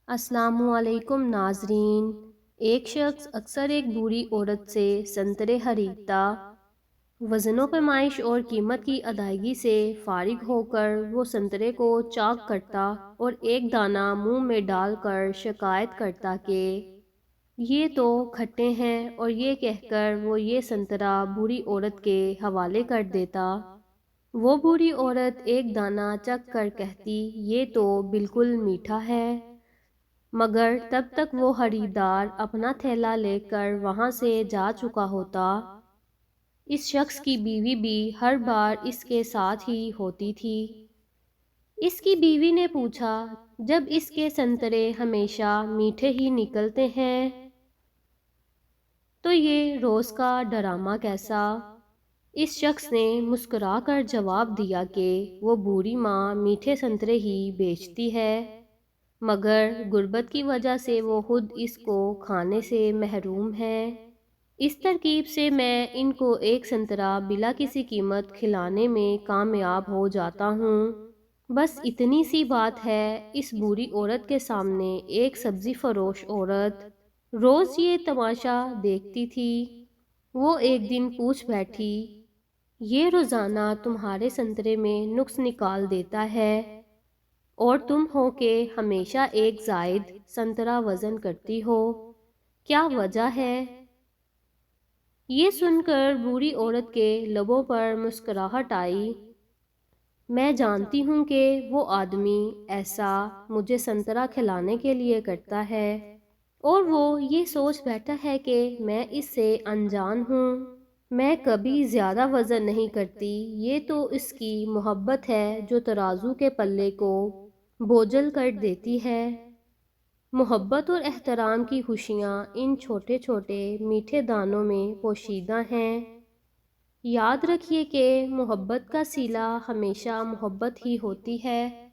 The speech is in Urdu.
السلام علیکم ناظرین۔ ایک شخص اکثر ایک بوڑھی عورت سے سنترے خریدتا۔ وزن و پیمائش اور قیمت کی ادائیگی سے فارغ ہو کر وہ سنترے کو چاک کرتا اور ایک دانہ منہ میں ڈال کر شکایت کرتا کہ یہ تو کھٹے ہیں، اور یہ کہہ کر وہ یہ سنترا بوڑھی عورت کے حوالے کر دیتا۔ وہ بوڑھی عورت ایک دانہ چکھ کر کہتی یہ تو بالکل میٹھا ہے، مگر تب تک وہ خریدار اپنا تھیلا لے کر وہاں سے جا چکا ہوتا۔ اس شخص کی بیوی بھی ہر بار اس کے ساتھ ہی ہوتی تھی۔ اس کی بیوی نے پوچھا، جب اس کے سنترے ہمیشہ میٹھے ہی نکلتے ہیں تو یہ روز کا ڈرامہ کیسا؟ اس شخص نے مسکرا کر جواب دیا کہ وہ بوڑھی ماں میٹھے سنترے ہی بیچتی ہے، مگر غربت کی وجہ سے وہ خود اس کو کھانے سے محروم ہے۔ اس ترکیب سے میں ان کو ایک سنترا بلا کسی قیمت کھلانے میں کامیاب ہو جاتا ہوں۔ بس اتنی سی بات ہے۔ اس بوڑھی عورت کے سامنے ایک سبزی فروش عورت روز یہ تماشا دیکھتی تھی۔ وہ ایک دن پوچھ بیٹھی، یہ روزانہ تمہارے سنترے میں نقص نکال دیتا ہے، اور تم ہو کہ ہمیشہ ایک زائد سنترا وزن کرتی ہو، کیا وجہ ہے؟ یہ سن کر بوڑھی عورت کے لبوں پر مسکراہٹ آئی۔ میں جانتی ہوں کہ وہ آدمی ایسا مجھے سنترا کھلانے کے لیے کرتا ہے، اور وہ یہ سوچ بیٹھا ہے کہ میں اس سے انجان ہوں۔ میں کبھی زیادہ وزن نہیں کرتی، یہ تو اس کی محبت ہے جو ترازو کے پلے کو بوجھل کر دیتی ہے۔ محبت اور احترام کی خوشیاں ان چھوٹے چھوٹے میٹھے دانوں میں پوشیدہ ہیں۔ یاد رکھیے کہ محبت کا صلہ ہمیشہ محبت ہی ہوتی ہے۔